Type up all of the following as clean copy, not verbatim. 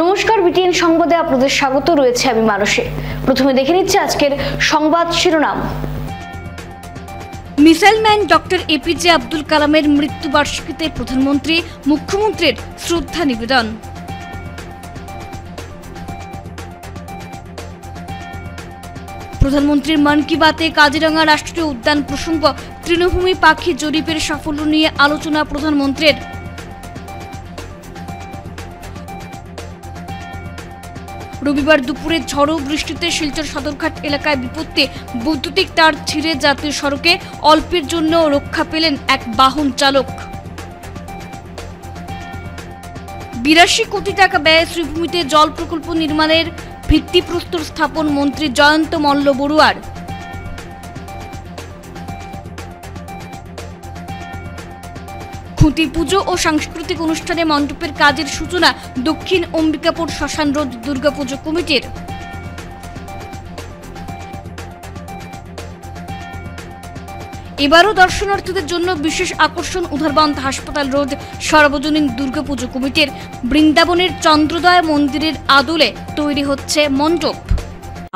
নমস্কার, বিটিএন সংবাদে আপনাদের স্বাগত রয়েছে আমি মানসী। প্রথমে দেখে নিচ্ছি আজকের সংবাদ শিরোনাম। Missile man doctor APJ Abdul কালামের মৃত্যুবার্ষিকীতে প্রধানমন্ত্রী মুখ্যমন্ত্রীর শ্রদ্ধা নিবেদন। প্রধানমন্ত্রীর মন কি বাতে কাজিরাঙ্গা রাষ্ট্রীয় উদ্যান প্রসঙ্গ, তৃণভূমি পাখি জরিপের সাফল্য নিয়ে আলোচনা প্রধানমন্ত্রীর। রবিবার দুপুরে ঝড়ো বৃষ্টিতে শিলচর সদরঘাট এলাকায় বিপত্তি, বৈদ্যুতিক তার ছিঁড়ে জাতীয় সড়কে অল্পের জন্য রক্ষা পেলেন এক বাহন চালক। ৮২ কোটি টাকা ব্যয়ে শ্রীভূমিতে জল প্রকল্প নির্মাণের ভিত্তিপ্রস্তর স্থাপন মন্ত্রী জয়ন্ত মল্ল বড়ুয়ার। খুঁটি পুজো ও সাংস্কৃতিক অনুষ্ঠানে মণ্ডপের কাজের সূচনা দক্ষিণ অম্বিকাপুর শ্মশান রোড দুর্গাপুজো কমিটির। এবারও দর্শনার্থীদের জন্য বিশেষ আকর্ষণ উধারবন্দ হাসপাতাল রোড সার্বজনীন দুর্গাপুজো কমিটির। বৃন্দাবনের চন্দ্রোদয় মন্দিরের আদলে তৈরি হচ্ছে মণ্ডপ।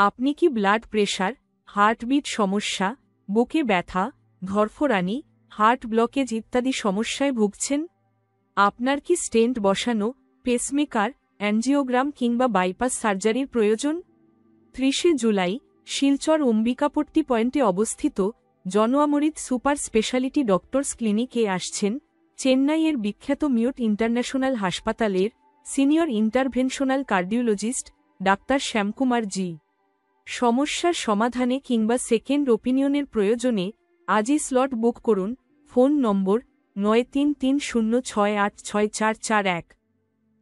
আপনি কি ব্লাড প্রেশার, হার্টবিট সমস্যা, বুকে ব্যথা, ধরফরানি, হার্ট ব্লকেজ ইত্যাদি সমস্যায় ভুগছেন? আপনার কি স্টেন্ট বসানো, পেসমেকার, অ্যাঞ্জিওগ্রাম কিংবা বাইপাস সার্জারির প্রয়োজন? ৩০ জুলাই শিলচর অম্বিকাপট্টি পয়েন্টে অবস্থিত জনঅমৃত সুপার স্পেশালিটি ডক্টরস ক্লিনিকে আসছেন চেন্নাইয়ের বিখ্যাত মিউট ইন্টারন্যাশনাল হাসপাতালের senior interventional cardiologist doctor Shyamkumar ji. সমস্যার সমাধানে কিংবা সেকেন্ড ওপিনিয়নের প্রয়োজনে আজই স্লট বুক করুন। ফোন নম্বর 9330686441।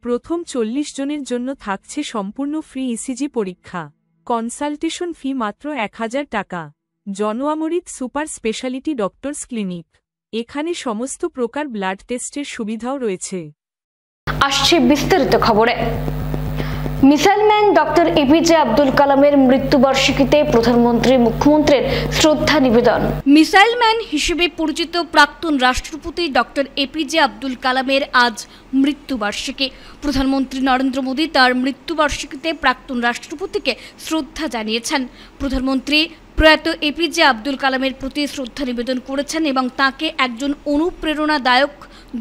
প্রথম ৪০ জনের জন্য থাকছে সম্পূর্ণ ফ্রি ইসিজি পরীক্ষা। কনসালটেশন ফি মাত্র ১,০০০ টাকা। জনঅমৃত সুপার স্পেশালিটি ডক্টরস ক্লিনিক, এখানে সমস্ত প্রকার ব্লাড টেস্টের সুবিধাও রয়েছে। আসছে বিস্তারিত খবরে। Missile man doctor APJ Abdul কালামের মৃত্যুবার্ষিকীতে প্রধানমন্ত্রী মুখ্যমন্ত্রীর শ্রদ্ধা নিবেদন। মিসাইল ম্যান হিসেবে পরিচিত প্রাক্তন রাষ্ট্রপতি ডক্টর এপিজে আব্দুল কালামের আজ মৃত্যুবার্ষিকী। প্রধানমন্ত্রী নরেন্দ্র মোদী তার মৃত্যুবার্ষিকীতে প্রাক্তন রাষ্ট্রপতিকে শ্রদ্ধা জানিয়েছেন। প্রধানমন্ত্রী প্রয়াত এপিজে আব্দুল কালামের প্রতি শ্রদ্ধা নিবেদন করেছেন এবং তাকে একজন অনুপ্রেরণাদায়ক,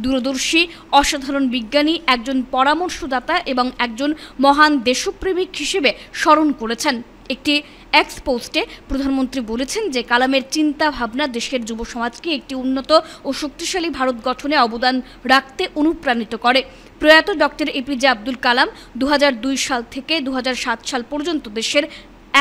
দূরদর্শী, অসাধারণ বিজ্ঞানী, একজন পরামর্শদাতা এবং একজন মহান দেশপ্রেমিক হিসেবে স্মরণ করেছেন। একটি এক্স পোস্টে প্রধানমন্ত্রী বলেছেন যে কালামের চিন্তা ভাবনা দেশের যুব সমাজকে একটি উন্নত ও শক্তিশালী ভারত গঠনে অবদান রাখতে অনুপ্রাণিত করে। প্রয়াত ডক্টর এপিজে আব্দুল কালাম ২০০২ সাল থেকে ২০০৭ সাল পর্যন্ত দেশের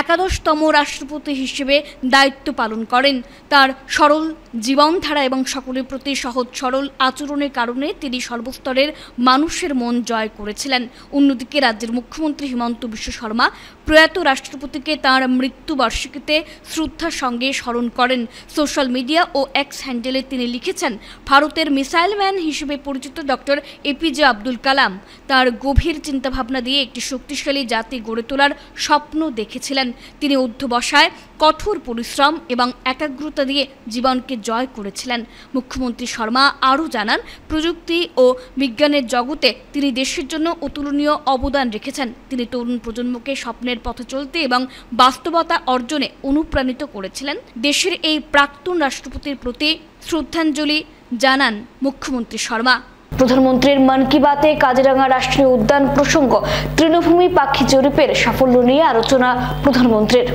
১১তম রাষ্ট্রপতি হিসেবে দায়িত্ব পালন করেন। তার সরল জীবনধারা এবং সকলের প্রতি সহজ সরল আচরণের কারণে তিনি সর্বস্তরের মানুষের মন জয় করেছিলেন। অন্যদিকে রাজ্যের মুখ্যমন্ত্রী হিমন্ত বিশ্ব শর্মা প্রয়াত রাষ্ট্রপতিকে তাঁর মৃত্যুবার্ষিকীতে শ্রদ্ধার সঙ্গে স্মরণ করেন। সোশ্যাল মিডিয়া ও এক্স হ্যান্ডেলে তিনি লিখেছেন, ভারতের মিসাইল ম্যান হিসেবে পরিচিত ডক্টর এপিজে আব্দুল কালাম তার গভীর চিন্তাভাবনা দিয়ে একটি শক্তিশালী জাতি গড়ে তোলার স্বপ্ন দেখেছিলেন। তিনি অধ্যবসায়, কঠোর পরিশ্রম এবং একাগ্রতা দিয়ে জীবনকে জয় করেছিলেন। মুখ্যমন্ত্রী শর্মা আরও জানান, প্রযুক্তি ও বিজ্ঞানের জগতে তিনি দেশের জন্য অতুলনীয় অবদান রেখেছেন। তিনি তরুণ প্রজন্মকে স্বপ্নের পথে চলতে এবং বাস্তবতা অর্জনে অনুপ্রাণিত করেছিলেন। দেশের এই প্রাক্তন রাষ্ট্রপতির প্রতি শ্রদ্ধাঞ্জলি জানান মুখ্যমন্ত্রী শর্মা। প্রধানমন্ত্রীর মন কি বাতে কাজিরাঙ্গা রাষ্ট্রীয় উদ্যান প্রসঙ্গ, তৃণভূমি পাখি জরিপের সাফল্য নিয়ে আলোচনা প্রধানমন্ত্রীর।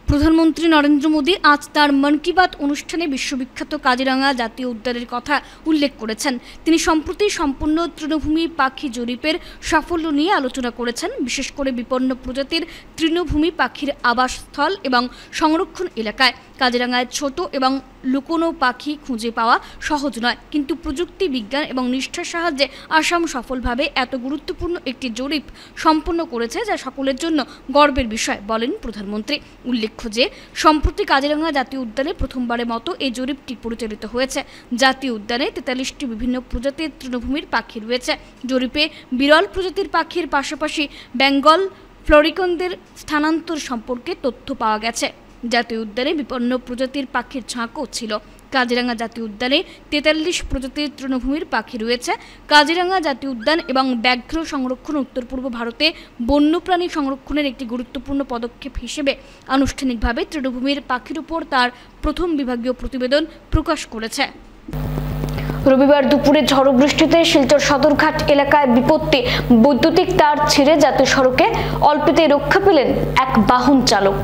প্রধানমন্ত্রী নরেন্দ্র মোদী আজ তার মন কি বাত অনুষ্ঠানে বিশ্ববিখ্যাত কাজিরাঙ্গা জাতীয় উদ্যানের কথা উল্লেখ করেছেন। তিনি সম্প্রতি সম্পন্ন তৃণভূমি পাখি জরিপের সাফল্য নিয়ে আলোচনা করেছেন। বিশেষ করে বিপন্ন প্রজাতির তৃণভূমি পাখির আবাসস্থল এবং সংরক্ষণ এলাকায় কাজিরাঙ্গায় ছোট এবং লুকোনো পাখি খুঁজে পাওয়া সহজ নয়, কিন্তু প্রযুক্তি, বিজ্ঞান এবং নিষ্ঠার সাহায্যে আসাম সফলভাবে এত গুরুত্বপূর্ণ একটি জরিপ সম্পন্ন করেছে, যা সকলের জন্য গর্বের বিষয় বলেন প্রধানমন্ত্রী। উল্লেখ্য যে সম্প্রতি কাজিরাঙ্গা জাতীয় উদ্যানে প্রথমবারের মতো এই জরিপটি পরিচালিত হয়েছে। জাতীয় উদ্যানে ৪৩টি বিভিন্ন প্রজাতির তৃণভূমির পাখি রয়েছে। জরিপে বিরল প্রজাতির পাখির পাশাপাশি বেঙ্গল ফ্লোরিকনদের স্থানান্তর সম্পর্কে তথ্য পাওয়া গেছে। জাতীয় উদ্যানে বিপন্ন প্রজাতির পাখির ঝাঁকও ছিল। কাজিরাঙ্গা জাতীয় উদ্যানে 43 প্রজাতির তৃণভূমির পাখি রয়েছে। কাজিরাঙ্গা জাতীয় উদ্যান এবং ব্যাঘ্র সংরক্ষণ উত্তর পূর্ব ভারতে বন্যপ্রাণী সংরক্ষণের একটি গুরুত্বপূর্ণ পদক্ষেপ হিসেবে আনুষ্ঠানিকভাবে তৃণভূমির পাখির উপর তার প্রথম বিভাগীয় প্রতিবেদন প্রকাশ করেছে। রবিবার দুপুরে ঝড়ো বৃষ্টিতে শিলচর সদরঘাট এলাকায় বিপত্তি, বৈদ্যুতিক তার ছিঁড়ে জাতীয় সড়কে অল্পেতে রক্ষা পেলেন এক বাহন চালক।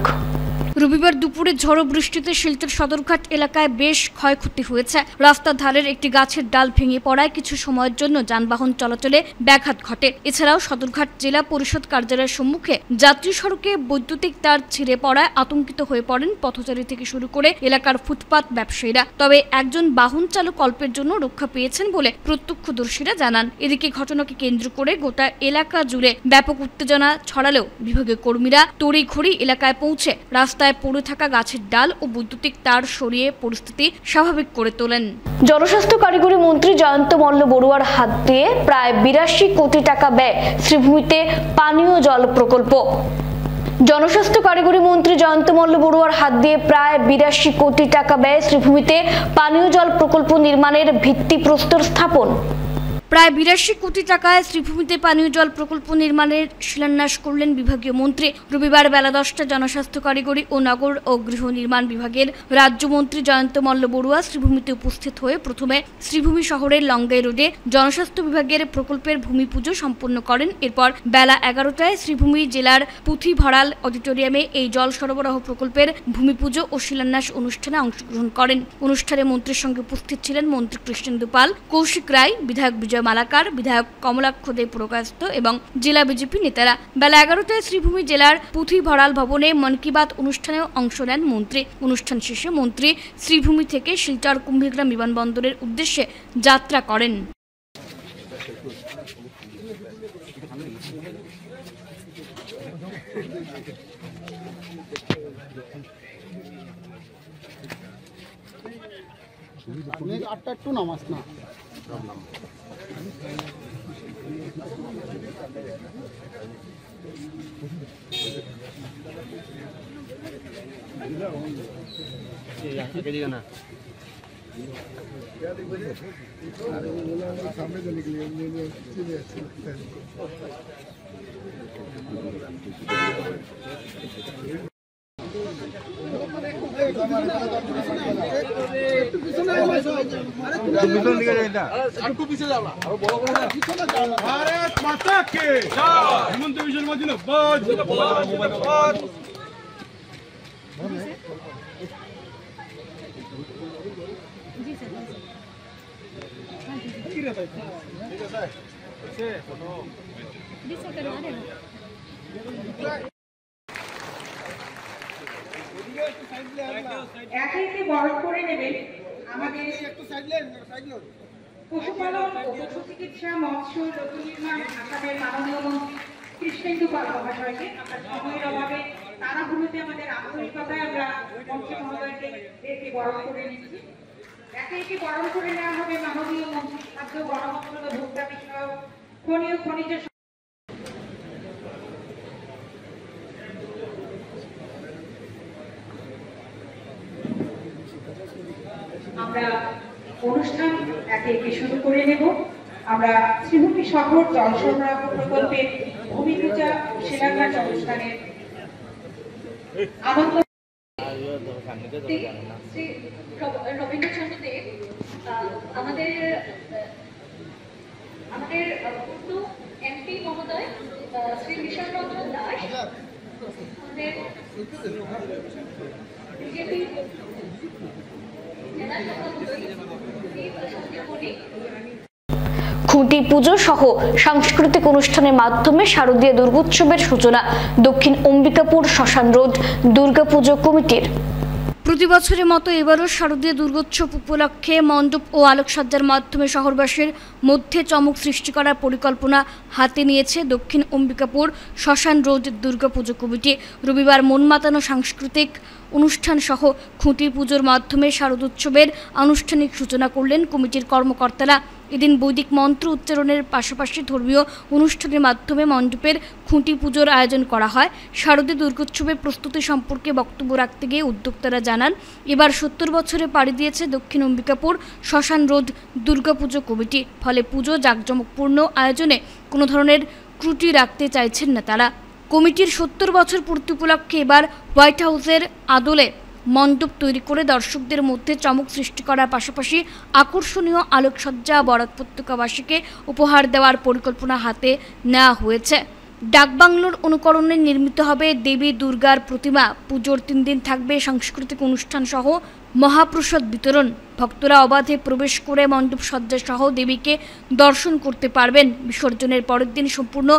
রবিবার দুপুরে ঝড়ো বৃষ্টিতে শিলচর সদরঘাট এলাকায় বেশ ক্ষয়ক্ষতি হয়েছে। রাস্তার ধারের একটি গাছের ডাল ভেঙে পড়ায় কিছু সময়ের জন্য যানবাহন চলাচলে ব্যাঘাত ঘটে। এছাড়াও সদরঘাট জেলা পরিষদ কার্যালয়ের সম্মুখে জাতীয় সড়কে বৈদ্যুতিক তার ছিঁড়ে পড়ায় আতঙ্কিত হয়ে পড়েন পথচারী থেকে শুরু করে এলাকার ফুটপাত ব্যবসায়ীরা। তবে একজন বাহন চালক অল্পের জন্য রক্ষা পেয়েছেন বলে প্রত্যক্ষদর্শীরা জানান। এদিকে ঘটনাকে কেন্দ্র করে গোটা এলাকা জুড়ে ব্যাপক উত্তেজনা ছড়ালেও বিভাগীয় কর্মীরা তড়িঘড়ি এলাকায় পৌঁছে রাস্তায় পড়ে থাকা গাছের ডাল ও বৈদ্যুতিক তার সরিয়ে পরিস্থিতি স্বাভাবিক করে তোলেন। জনস্বাস্থ্য কারিগরি মন্ত্রী জয়ন্ত মল্ল বড়ুয়ার হাত দিয়ে প্রায় 82 কোটি টাকা ব্যয় শ্রীভূমিতে পানীয় জল প্রকল্প। জনস্বাস্থ্য কারিগরি মন্ত্রী জয়ন্ত মল্ল বড়ুয়ার হাত দিয়ে প্রায় 82 কোটি টাকা ব্যয়ে শ্রীভূমিতে পানীয় জল প্রকল্প নির্মাণের ভিত্তিপ্রস্তর স্থাপন। প্রায় 82 কোটি টাকায় শ্রীভূমিতে পানীয় জল প্রকল্প নির্মাণের শিলান্যাস করলেন বিভাগীয় মন্ত্রী। রবিবার বেলা 10টায় জনস্বাস্থ্য কারিগরি ও নগর ও গৃহ নির্মাণ বিভাগের রাজ্যমন্ত্রী জয়ন্ত মল্ল বড়ুয়া শ্রীভূমিতে উপস্থিত হয়ে প্রথমে শ্রীভূমি শহরের লঙ্গাই রোডে জনস্বাস্থ্য বিভাগের প্রকল্পের ভূমি পুজো সম্পন্ন করেন। এরপর বেলা 11টায় শ্রীভূমি জেলার পুঁথিভরাল অডিটোরিয়ামে এই জল সরবরাহ প্রকল্পের ভূমি পুজো ও শিলান্যাস অনুষ্ঠানে অংশগ্রহণ করেন। অনুষ্ঠানে মন্ত্রীর সঙ্গে উপস্থিত ছিলেন মন্ত্রী কৃষ্ণেন্দু পাল, কৌশিক রায়, বিধায়ক বিজয় মালাকার, বিধায়ক কমলাক্ষ দে প্রকাশিত এবং জেলা বিজেপি নেতারা। বেলা 11টায় শ্রীভূমি জেলার পুঁথিভরাল ভবনে মন কি বাত অনুষ্ঠানেও অংশ নেন মন্ত্রী। অনুষ্ঠান শেষে মন্ত্রী শ্রীভূমি থেকে শিলচর কুম্ভীগ্রাম বিমানবন্দরের উদ্দেশ্যে যাত্রা করেন। भारत माता के हेमंत विश्व मोदी जिंदाबाद। একে বরণ করে নেবেন আমাদের পশুপালন ও পশু চিকিৎসা মৎস্য লোক নির্মাণ আসামের মাননীয় মন্ত্রী কৃষ্ণেন্দু পাল মহাশয়কে। আমরা সময়ের অভাবে তাড়াহুড়োতে আমাদের আন্তরিকতায় আমরা মন্ত্রী মহোদয়কে একে বরণ করে নিচ্ছি। একে বরণ করে নেওয়া হবে মাননীয় মন্ত্রী খাদ্য গণমন্ত্রক ভোক্তা বিষয়ক খনিজ আমরা অনুষ্ঠান একে শুরু করে নেব। আমরা শ্রীভূমি শহর জল সরবরাহ প্রকল্পের ভূমি পূজা শিলান্যাস অনুষ্ঠানের আনন্দ শ্রী রবীন্দ্রচন্দ্র দেব আমাদের এমপি মহোদয় শ্রী বিশাল রঞ্জন দাস, আমাদের বিজেপি জেলা সভাপতি সঞ্জীব মল্লিক। খুঁটি পুজো সহ সাংস্কৃতিক অনুষ্ঠানের মাধ্যমে শারদীয় দুর্গোৎসবের সূচনা দক্ষিণ অম্বিকাপুর শ্মশান রোড দুর্গাপুজো কমিটির। প্রতি বছরের মতো এবারও শারদীয় দুর্গোৎসব উপলক্ষে মণ্ডপ ও আলোকসজ্জার মাধ্যমে শহরবাসীর মধ্যে চমক সৃষ্টি করার পরিকল্পনা হাতে নিয়েছে দক্ষিণ অম্বিকাপুর শ্মশান রোড দুর্গাপুজো কমিটি। রবিবার মন মাতানো সাংস্কৃতিক অনুষ্ঠান সহ খুঁটি পুজোর মাধ্যমে শারদোৎসবের আনুষ্ঠানিক সূচনা করলেন কমিটির কর্মকর্তারা। এদিন বৈদিক মন্ত্র উচ্চারণের পাশাপাশি ধর্মীয় অনুষ্ঠানের মাধ্যমে মণ্ডপের খুঁটি পুজোর আয়োজন করা হয়। শারদীয় দুর্গোৎসবের প্রস্তুতি সম্পর্কে বক্তব্য রাখতে গিয়ে উদ্যোক্তারা জানান, এবার 70 বছরে পাড়ি দিয়েছে দক্ষিণ অম্বিকাপুর শ্মশান রোড দুর্গাপুজো কমিটি। ফলে পুজো জাঁকজমকপূর্ণ আয়োজনে কোনো ধরনের ত্রুটি রাখতে চাইছেন না তারা। কমিটির 70 বছর পূর্তি উপলক্ষে এবার হোয়াইট হাউসের আদলে মণ্ডপ তৈরি করে দর্শকদের মধ্যে চমক সৃষ্টি করার পাশাপাশি আকর্ষণীয় আলোকসজ্জা বরাত উপত্যকাবাসীকে উপহার দেওয়ার পরিকল্পনা হাতে নেওয়া হয়েছে। ডাকবাংলোর অনুকরণে নির্মিত হবে দেবী দুর্গার প্রতিমা। পুজোর 3 দিন থাকবে সাংস্কৃতিক অনুষ্ঠান সহ মহাপ্রসাদ বিতরণ। ভক্তরা অবাধে প্রবেশ করে মণ্ডপ সজ্জা সহ দেবীকে দর্শন করতে পারবেন। বিসর্জনের পরের দিন সম্পূর্ণ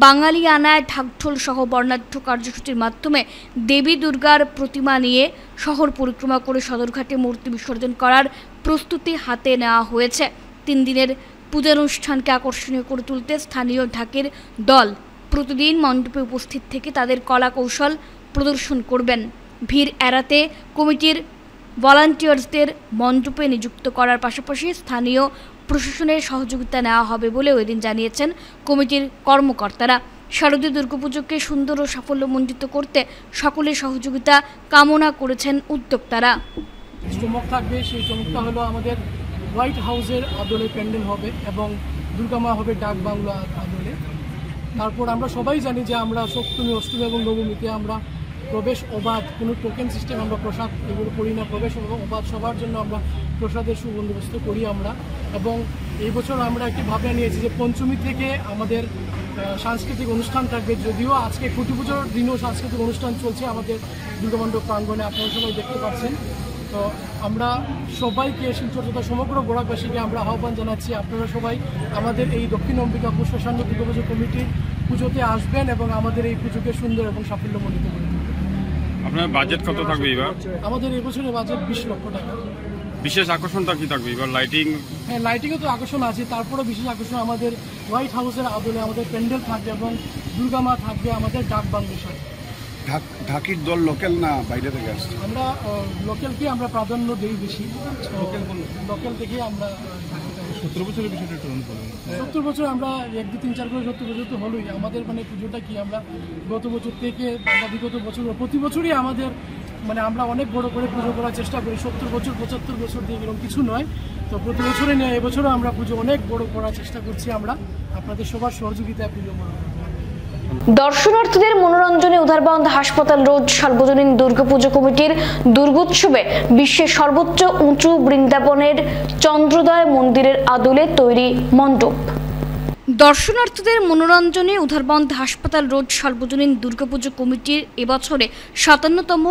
বাঙালি আনায় ঢাকঢোল সহ বর্ণাঢ্য কার্যসূচির মাধ্যমে দেবী দুর্গার প্রতিমা নিয়ে শহর পরিক্রমা করে সদরঘাটে মূর্তি বিসর্জন করার প্রস্তুতি হাতে নেওয়া হয়েছে। 3 দিনের পূজানুষ্ঠানকে আকর্ষণীয় করে তুলতে স্থানীয় ঢাকের দল প্রতিদিন মণ্ডপে উপস্থিত থেকে তাদের কলা কৌশল প্রদর্শন করবেন। ভিড় এড়াতে কমিটির ভলান্টিয়ার্সদের মণ্ডপে নিযুক্ত করার পাশাপাশি স্থানীয় প্রশাসনের সহযোগিতা নেওয়া হবে বলেও এদিন জানিয়েছেন কমিটির কর্মকর্তারা। শারদীয় দুর্গাপুজোকে সুন্দর ও সাফল্যমণ্ডিত করতে সকলের সহযোগিতা কামনা করেছেন উদ্যোক্তারা। চমক থাকবে, সেই চমকটা হলো আমাদের হোয়াইট হাউসের আদলে প্যান্ডেল হবে এবং দুর্গামা হবে ডাক বাংলা আদলে। তারপর আমরা সবাই জানি যে আমরা সপ্তমী, অষ্টমী এবং নবমীতে আমরা প্রবেশ অবাধ, কোনো টোকেন সিস্টেম আমরা প্রসাদ এগুলো করি না। প্রবেশ অবাধ সবার জন্য আমরা প্রসাদের সুবন্দোবস্ত করি আমরা। এবং এই বছর আমরা একটি ভাবনা নিয়েছি যে পঞ্চমী থেকে আমাদের সাংস্কৃতিক অনুষ্ঠান থাকবে। যদিও আজকে খুঁটি পুজোর দিনও সাংস্কৃতিক অনুষ্ঠান চলছে আমাদের দুর্গামণ্ডপ প্রাঙ্গণে, আপনারা সবাই দেখতে পাচ্ছেন। তো আমরা সবাইকে শিলচর তথা সমগ্র বরাকবাসীকে আমরা আহ্বান জানাচ্ছি, আপনারা সবাই আমাদের এই দক্ষিণ অম্বিকাপুর শ্মশান দুর্গাপুজো কমিটির পুজোতে আসবেন এবং আমাদের এই পুজোকে সুন্দর এবং সাফল্যমণ্ডিত করে তুলবেন। আপনার বাজেট কত থাকবে এবার? আমাদের এই বছরের বাজেট 20 লক্ষ টাকা। বিশেষ আকর্ষণটা কি থাকবে এবার? লাইটিং? হ্যাঁ, লাইটিংও তো আকর্ষণ আছে, তারপরেও বিশেষ আকর্ষণ আমাদের হোয়াইট হাউসের আদলে আমাদের প্যান্ডেল থাকবে এবং দুর্গামা থাকবে আমাদের ডাক বাংলার সাথে। ঢাকির দল লোকাল না বাইরে থেকে আসছে? আমরা লোকালকে আমরা প্রাধান্য দিই বেশি, লোকাল থেকে আমরা 70 বছরের বিষয়টা একটু অনুকরণ করুন। 70 বছর আমরা 1, 2, 3, 4 করে 70 বছর তো হলোই। আমাদের মানে পুজোটা কি আমরা গত বছর থেকে বিগত বছর প্রতি বছরই আমাদের মানে আমরা অনেক বড় করে পুজো করার চেষ্টা করি। 70 বছর 75 বছর দিয়ে এরকম কিছু নয়, তো প্রতি বছরে নিয়ে এবছরও আমরা পুজো অনেক বড় করার চেষ্টা করছি। আমরা আপনাদের সবার সহযোগিতায় পুজো করব। দর্শনার্থীদের মনোরঞ্জনে উধারবন্দ হাসপাতাল রোড সার্বজনীন দুর্গাপুজো কমিটির দুর্গোৎসবে বিশ্বের সর্বোচ্চ উঁচু বৃন্দাবনের চন্দ্রোদয় মন্দিরের আদলে তৈরি মণ্ডপ। দর্শনার্থীদের মনোরঞ্জনে উধারবন্দ হাসপাতাল রোড সার্বজনীন দুর্গাপুজো কমিটির এবছরে 57তম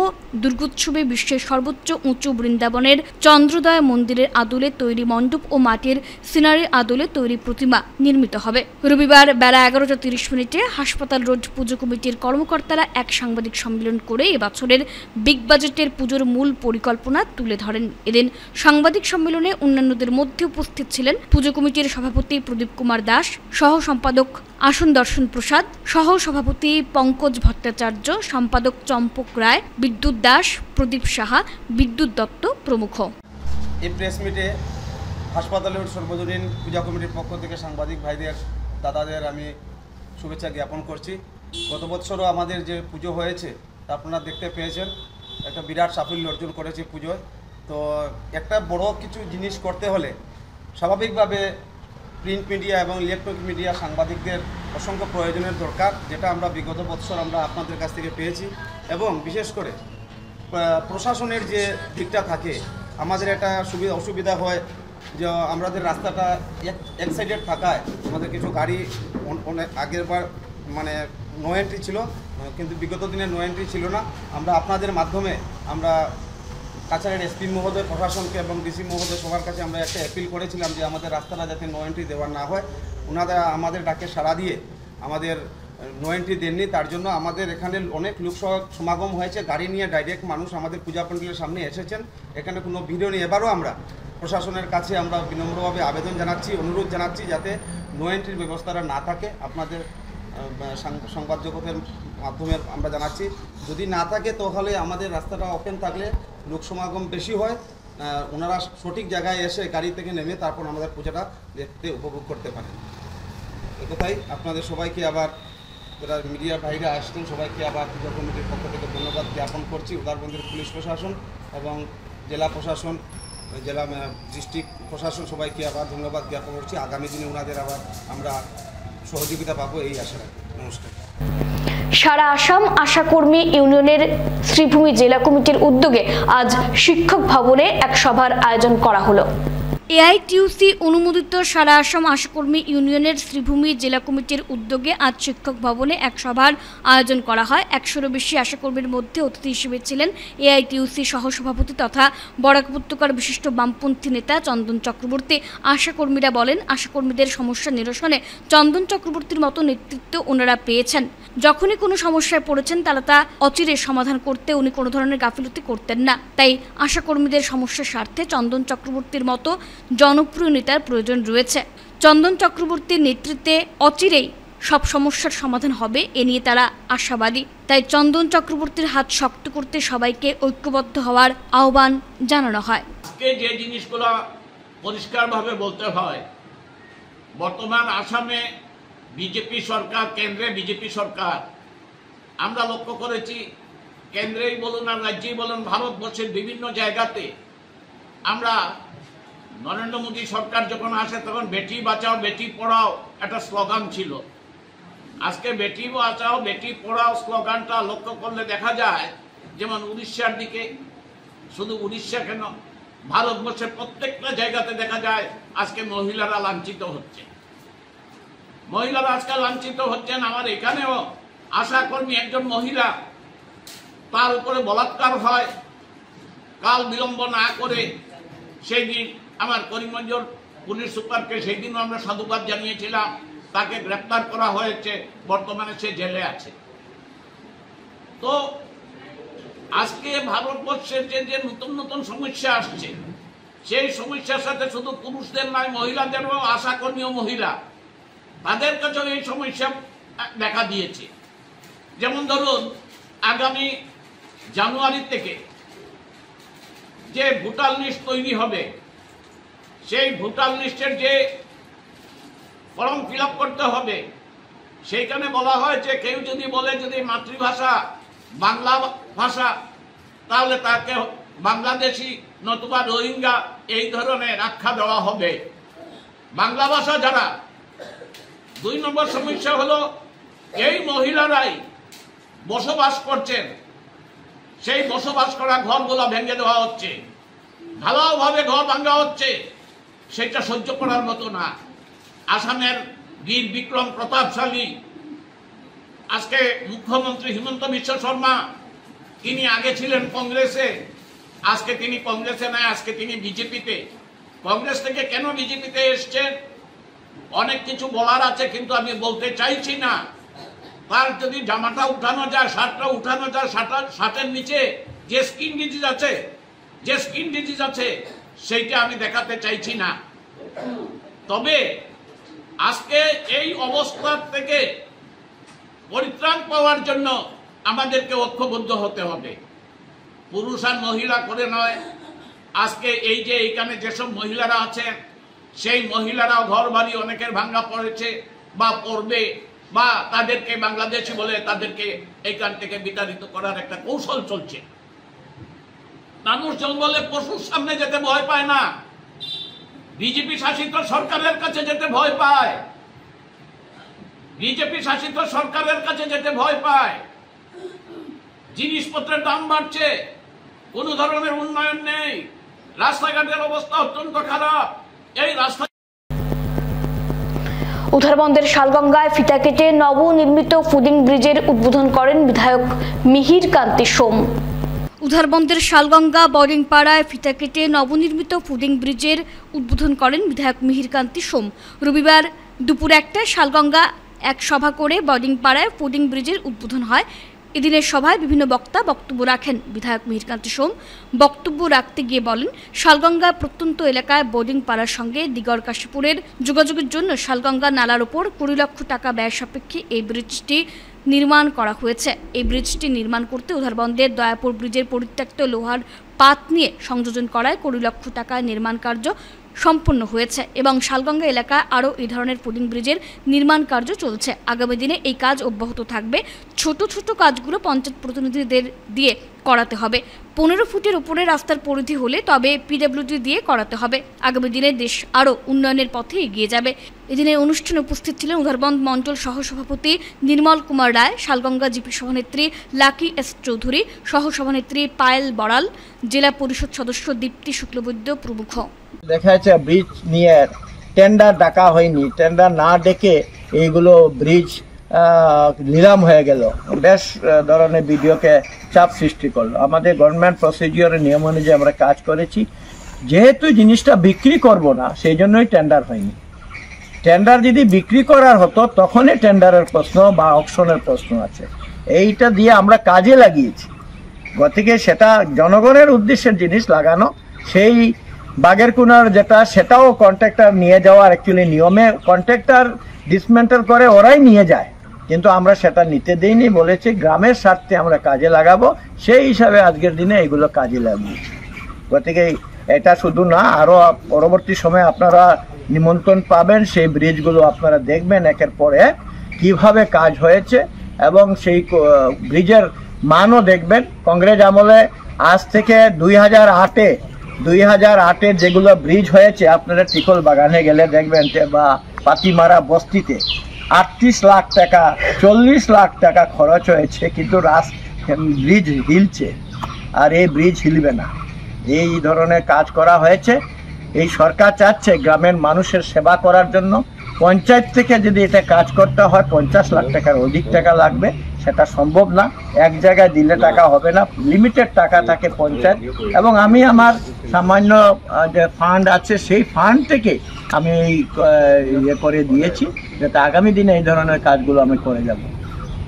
দুর্গোৎসবে বিশ্বের সর্বোচ্চ উঁচু বৃন্দাবনের চন্দ্রোদয় মন্দিরের আদলে তৈরি মণ্ডপ ও মাটির সিনারির আদলে তৈরি প্রতিমা নির্মিত হবে। রবিবার বেলা 11:30 হাসপাতাল রোড পুজো কমিটির কর্মকর্তারা এক সাংবাদিক সম্মেলন করে এবছরের বিগ বাজেটের পুজোর মূল পরিকল্পনা তুলে ধরেন। এদিন সাংবাদিক সম্মেলনে অন্যান্যদের মধ্যে উপস্থিত ছিলেন পুজো কমিটির সভাপতি প্রদীপ কুমার দাস, সহ সম্পাদক আসন দর্শন প্রসাদ, সহ সভাপতি পঙ্কজ ভট্টাচার্য, সম্পাদক চম্পক রায়, বিদ্যুৎ দাস, প্রদীপ সাহা, বিদ্যুৎ দত্ত প্রমুখ। এই প্রেস মিটে হাসপাতালের সর্বজনীন পূজা কমিটির পক্ষ থেকে সাংবাদিক ভাইদের, দাদাদের আমি শুভেচ্ছা জ্ঞাপন করছি। গত বছরও আমাদের যে পুজো হয়েছে তা আপনারা দেখতে পেয়েছেন, একটা বিরাট সাফল্য অর্জন করেছে পুজোয়। তো একটা বড় কিছু জিনিস করতে হলে স্বাভাবিকভাবে প্রিন্ট মিডিয়া এবং ইলেকট্রনিক মিডিয়া সাংবাদিকদের অসংখ্য প্রয়োজনের দরকার, যেটা আমরা বিগত বছর আমরা আপনাদের কাছ থেকে পেয়েছি। এবং বিশেষ করে প্রশাসনের যে দিকটা থাকে, আমাদের একটা অসুবিধা হয় যে আমাদের রাস্তাটা এক সাইডের থাকায় আমাদের কিছু গাড়ি অনেক আগের বার মানে নো এন্ট্রি ছিল, কিন্তু বিগত দিনে নো এন্ট্রি ছিল না। আমরা আপনাদের মাধ্যমে আমরা কাছাড়ের এসপি মহোদয়, প্রশাসনকে এবং ডিসি মহোদয় সবার কাছে আমরা একটা অ্যাপিল করেছিলাম যে আমাদের রাস্তাটা যাতে নো এন্ট্রি দেওয়া না হয়। ওনারা আমাদের ডাকে সাড়া দিয়ে আমাদের নো এন্ট্রি দেননি, তার জন্য আমাদের এখানে অনেক লোক সমাগম হয়েছে। গাড়ি নিয়ে ডাইরেক্ট মানুষ আমাদের পূজা প্যান্ডেলের সামনে এসেছেন, এখানে কোনো ভিড়ও নেই। এবারও আমরা প্রশাসনের কাছে আমরা বিনম্রভাবে আবেদন জানাচ্ছি, অনুরোধ জানাচ্ছি যাতে নো এন্ট্রির ব্যবস্থাটা না থাকে। আপনাদের সংবাদ জগতের মাধ্যমে আমরা জানাচ্ছি। যদি না থাকে তাহলে আমাদের রাস্তাটা ওপেন থাকলে লোক সমাগম বেশি হয়, ওনারা সঠিক জায়গায় এসে গাড়ি থেকে নেমে তারপর আমাদের পূজাটা দেখতে উপভোগ করতে পারেন। এটাই আপনাদের সবাইকে আবার যারা মিডিয়া বাইরে আসছেন সবাইকে আবার পূজা কমিটির পক্ষ থেকে ধন্যবাদ জ্ঞাপন করছি। উদারবন্দের পুলিশ প্রশাসন এবং জেলা প্রশাসন, জেলা ডিস্ট্রিক্ট প্রশাসন সবাইকে আবার ধন্যবাদ জ্ঞাপন করছি। আগামী দিনে ওনাদের আবার আমরা সহযোগিতা পাবো এই আশা রাখি। নমস্কার। সারা আসাম আশাকর্মী ইউনিয়নের শ্রীভূমি জেলা কমিটির উদ্যোগে আজ শিক্ষক ভবনে এক সভার আয়োজন করা হলো। এআইটিউসি অনুমোদিত সারা আসাম আশাকর্মী ইউনিয়নের শ্রীভূমি জেলা কমিটির উদ্যোগে আজ শিক্ষক ভবনে এক সভার আয়োজন করা হয়। 100-এরও বেশি আশাকর্মীর মধ্যে অতিথি হিসেবে ছিলেন এআইটিউসি সহসভাপতি তথা বরাক উপত্যকার বিশিষ্ট বামপন্থী নেতা চন্দন চক্রবর্তী। আশাকর্মীরা বলেন, আশাকর্মীদের সমস্যা নিরসনে চন্দন চক্রবর্তীর মতো নেতৃত্ব ওনারা পেয়েছেন। যখনই কোনো সমস্যায় পড়েছেন তারা তা অচিরে সমাধান করতে উনি কোনো ধরনের গাফিলতি করতেন না। তাই আশাকর্মীদের সমস্যার স্বার্থে চন্দন চক্রবর্তীর মতো জনপ্রিয় নেতার প্রয়োজন রয়েছে। চন্দন চক্রবর্তীর নেতৃত্বে অচিরেই সব সমস্যার সমাধান হবে, এ নিয়ে তারা আশাবাদী। তাই চন্দন চক্রবর্তীর হাত শক্ত করতে সবাইকে ঐক্যবদ্ধ হওয়ার আহ্বান জানানো হয়। আজকে যে জিনিসগুলো পরিষ্কারভাবে বলতে হয়, বর্তমান আসামে বিজেপি সরকার, কেন্দ্রে বিজেপি সরকার, আমরা লক্ষ্য করেছি কেন্দ্রেই বলুন আর রাজ্যেই বলুন, ভারতবর্ষের বিভিন্ন জায়গাতে আমরা নরেন্দ্র মোদী সরকার যখন আসে তখন বেটি বাঁচাও বেটি পড়াও একটা স্লোগান ছিল। আজকে বেটি বাঁচাও বেটি পড়াও স্লোগানটা লক্ষ্য করলে দেখা যায় যেমন উড়িষ্যার দিকে, শুধু উড়িষ্যা কেন ভারতবর্ষের প্রত্যেকটা জায়গাতে দেখা যায় আজকে মহিলারা লাঞ্ছিত হচ্ছে। মহিলারা আজকে লাঞ্ছিত হচ্ছেন। আমার এখানেও আশাকর্মী একজন মহিলা, তার উপরে বলাৎকার হয়, কাল বিলম্ব না করে সেই দিন আমার করিমগঞ্জের পুলিশ সুপারকে সেই দিনও আমরা সাধুবাদ জানিয়েছিলাম, তাকে গ্রেপ্তার করা হয়েছে, বর্তমানে সে জেলে আছে। তো আজকে ভারতবর্ষের যে নতুন নতুন সমস্যা আসছে, সেই সমস্যার সাথে শুধু পুরুষদের নয়, মহিলাদেরও, আশাকর্মী ও মহিলা, তাদের কাছেও এই সমস্যা দেখা দিয়েছে। যেমন ধরুন আগামী জানুয়ারি থেকে যে ভোটার লিস্ট তৈরি হবে, সেই ভোটার লিস্টের যে ফর্ম ফিল আপ করতে হবে, সেইখানে বলা হয়েছে কেউ যদি বলে যদি মাতৃভাষা বাংলা ভাষা, তাহলে তাকে বাংলাদেশি নতুবা রোহিঙ্গা এই ধরনের আখ্যা দেওয়া হবে। বাংলা ভাষা যারা, 2 নম্বর সমস্যা হলো এই মহিলারাই বসবাস করছেন, সেই বসবাস করা ঘরগুলো ভেঙে দেওয়া হচ্ছে, ঢালাওভাবে ঘর ভাঙা হচ্ছে, সেটা সহ্য করার মতো না। আসামের বীর বিক্রম প্রতাপশালী আজকে মুখ্যমন্ত্রী হিমন্ত বিশ্ব শর্মা, তিনি আগে ছিলেন কংগ্রেসে, আজকে তিনি কংগ্রেসে নাই, আজকে তিনি বিজেপিতে। কংগ্রেস থেকে কেন বিজেপিতে এসছেন অনেক কিছু বলার আছে, কিন্তু আমি বলতে চাইছি না। তার যদি জামাটা উঠানো যায়, শার্টটা উঠানো যায়, শার্টের নিচে যে স্কিন ডিজিজ আছে সেইটা আমি দেখাতে চাইছি না। তবে আজকে এই অবস্থা থেকে পরিত্রাণ পাওয়ার জন্য আমাদেরকে ঐক্যবদ্ধ হতে হবে, পুরুষ আর মহিলা করে নয়। আজকে এই যে এইখানে যেসব মহিলারা আছেন, সেই মহিলারাও ঘর বাড়ি অনেকের ভাঙ্গা পড়েছে বা পড়বে, বা তাদেরকে বাংলাদেশি বলে তাদেরকে এইখান থেকে বিতাড়িত করার একটা কৌশল চলছে। মানুষ জঙ্গলে পশুর সামনে যেতে ভয় পায় না, বিজেপি শাসিত সরকারের কাছে যেতে ভয় পায়, বিজেপি শাসিত সরকারের কাছে যেতে ভয় পায়। জিনিসপত্রের দাম বাড়ছে, কোনো ধরনের উন্নয়ন নেই, রাস্তাঘাটের অবস্থা অত্যন্ত খারাপ। এই রাস্তা উধারবন্দের শালগঙ্গায় ফিতা কেটে নবনির্মিত ফুডিং ব্রিজের উদ্বোধন করেন বিধায়ক মিহির কান্তি সোম। উধারবন্দের শালগঙ্গা বরিংপাড়ায় ফিতা কেটে নবনির্মিত ফুডিং ব্রিজের উদ্বোধন করেন বিধায়ক মিহির কান্তি সোম। রবিবার দুপুর 1টায় শালগঙ্গা এক সভা করে বরিংপাড়ায় ফুডিং ব্রিজের উদ্বোধন হয়। এদিনের সভায় বিভিন্ন বক্তা বক্তব্য রাখেন। বিধায়ক মিহিরকান্তি সোম বক্তব্য রাখতে গিয়ে বলেন, শালগঙ্গা প্রত্যন্ত এলাকায় বোর্ডিং পাড়ার সঙ্গে দিগর কাশীপুরের যোগাযোগের জন্য শালগঙ্গা নালার ওপর 20 লক্ষ টাকা ব্যয় সাপেক্ষে এই ব্রিজটি নির্মাণ করা হয়েছে। এই ব্রিজটি নির্মাণ করতে উধারবন্দের দয়াপুর ব্রিজের পরিত্যক্ত লোহার পাত নিয়ে সংযোজন করায় 20 লক্ষ টাকায় নির্মাণ কার্য সম্পন্ন হয়েছে এবং শালগঙ্গা এলাকায় আরও এই ধরনের ফুডিং ব্রিজের নির্মাণ কার্য চলছে। আগামী দিনে এই কাজ অব্যাহত থাকবে। ছোট ছোট কাজগুলো পঞ্চায়েত প্রতিনিধিদের দিয়ে করাতে হবে। 15 ফুটের উপরে রাস্তার পরিধি হলে তবে পিডব্লিউডি দিয়ে করাতে হবে। আগামী দিনে দেশ আরও উন্নয়নের পথে এগিয়ে যাবে। এদিনের অনুষ্ঠানে উপস্থিত ছিলেন উধারবন্দ মণ্ডল সহসভাপতি নির্মল কুমার রায়, শালগঙ্গা জিপি সভানেত্রী লাকি এস চৌধুরী, সহসভানেত্রী পায়েল বড়াল, জেলা পরিষদ সদস্য দীপ্তি শুক্লবৈদ্য প্রমুখ। দেখা যাচ্ছে ব্রিজ নিয়ে টেন্ডার ডাকা হয়নি, টেন্ডার না ডেকে এইগুলো ব্রিজ নিলাম হয়ে গেল, বেশ ধরনের ভিডিওকে চাপ সৃষ্টি করলো। আমাদের গভর্নমেন্ট প্রসিডিওরের নিয়ম অনুযায়ী আমরা কাজ করেছি। যেহেতু জিনিসটা বিক্রি করব না, সেই জন্যই টেন্ডার হয়নি। টেন্ডার যদি বিক্রি করার হতো তখনই টেন্ডারের প্রশ্ন বা অকশনের প্রশ্ন আছে। এইটা দিয়ে আমরা কাজে লাগিয়েছি, গতিকে সেটা জনগণের উদ্দেশ্যের জিনিস লাগানো। সেই বাগেরকুনার যেটা, সেটাও কন্ট্রাক্টর নিয়ে যাওয়ার অ্যাকচুয়ালি নিয়মে কন্ট্রাক্টর ডিসমেন্টাল করে ওরাই নিয়ে যায়, কিন্তু আমরা সেটা নিতে দিইনি, বলেছি গ্রামের স্বার্থে আমরা কাজে লাগাবো। সেই হিসাবে আজকের দিনে এগুলো কাজে লাগিয়েছি। গতিকে এটা শুধু না, আরও পরবর্তী সময়ে আপনারা নিমন্ত্রণ পাবেন, সেই ব্রিজগুলো আপনারা দেখবেন একের পর এক কীভাবে কাজ হয়েছে এবং সেই ব্রিজের মানও দেখবেন। কংগ্রেস আমলে আজ থেকে 2008-এর যেগুলো ব্রিজ হয়েছে, আপনারা টিকল বাগানে গেলে দেখবেন বা পাতিমারা বস্তিতে 38 লাখ টাকা 40 লাখ টাকা খরচ হয়েছে, কিন্তু ব্রিজ হিলছে, আর এই ব্রিজ হিলবে না। এই ধরনের কাজ করা হয়েছে। এই সরকার চাচ্ছে গ্রামের মানুষের সেবা করার জন্য। পঞ্চায়েত থেকে যদি এটা কাজ করতে হয় 50 লাখ টাকার অধিক টাকা লাগবে, সেটা সম্ভব না। এক জায়গায় দিলে টাকা হবে না, লিমিটেড টাকা থাকে পঞ্চায়েত। এবং আমি আমার সামান্য যে ফান্ড আছে সেই ফান্ড থেকে আমি ইয়ে করে দিয়েছি, যাতে আগামী দিনে এই ধরনের কাজগুলো আমি করে যাব।